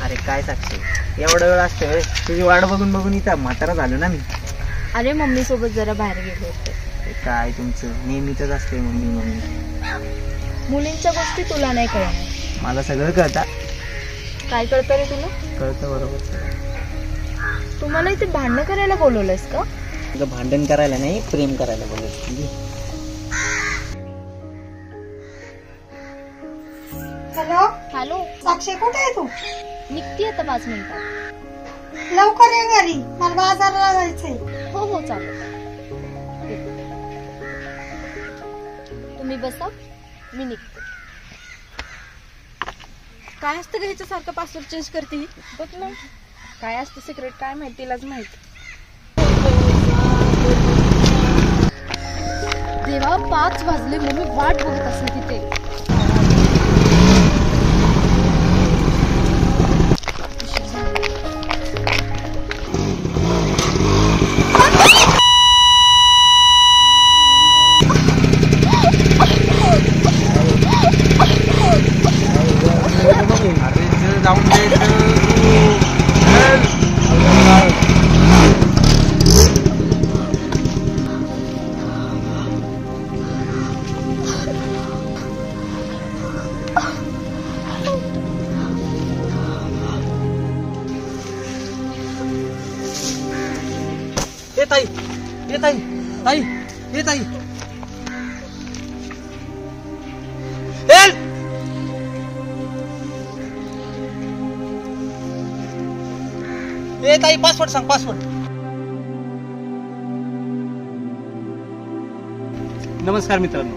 अरे काय साक्षी, एवढा वेळ असते होय? तुझी वाट बघून बघून इथं म्हातारा झालो ना मी. अरे मम्मी सोबत जरा बाहेर गेले होते. काय तुमचं नेहमीच असते मम्मी मम्मी. मुलींच्या गोष्टी तुला नाही कळणार. मला सगळं कळतं. काय कळतं रे तुला? कळतं बरोबर. तुम्हाला इथे भांडणं करायला बोलवलंयस का? तुझं भांडण करायला नाही, प्रेम करायला बोलत. हॅलो हॅलो, साक्षी कुठे आहे तू? निघती आता 5 मिनिटात. लवकर ये घरी, मला बाजाराला जायचंय. हो हो चालेल. तुम्ही बसा, मी निघते. काय असतं ग ह्याच्यासारखं पासवर्ड चेंज करते? बघ ना काय असतं सिक्रेट, काय माहिती तिलाच माहिती. देवा 5 वाजले, मम्मी वाट बघत असेल तिथे. ताई, ये ताई, ताई, ये ताई. ए ताई, पासवर्ड सांग, पासवर्ड. नमस्कार मित्रांनो,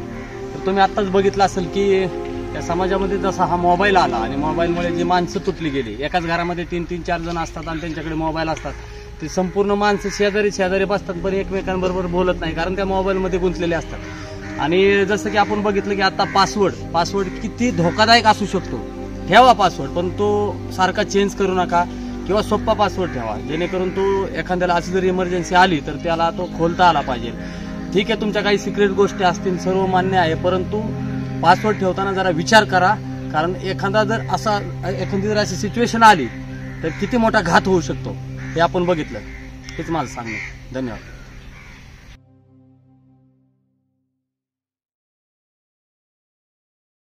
तर तुम्ही आत्ताच बघितलं असेल की या समाजामध्ये जसा हा मोबाईल आला आणि मोबाईलमुळे जी माणसं तुटली गेली. एकाच घरामध्ये 3-3, 4 जण असतात आणि त्यांच्याकडे मोबाईल असतात. ते संपूर्ण माणसं शेजारी बसतात, पण एकमेकांबरोबर बोलत नाही, कारण त्या मोबाईलमध्ये गुंतलेले असतात. आणि जसं की आपण बघितलं की आता पासवर्ड किती धोकादायक असू शकतो. ठेवा पासवर्ड, पण तो सारखा चेंज करू नका किंवा सोप्पा पासवर्ड ठेवा, जेणेकरून तो एखाद्याला अशी जर इमर्जन्सी आली तर त्याला तो खोलता आला पाहिजे. ठीक आहे, तुमच्या काही सिक्रेट गोष्टी असतील, सर्व मान्य आहे, परंतु पासवर्ड ठेवताना जरा विचार करा, कारण एखादी जर अशी सिच्युएशन आली तर किती मोठा घात होऊ शकतो हे आपण बघितलं. हेच माझं सांगणं. धन्यवाद.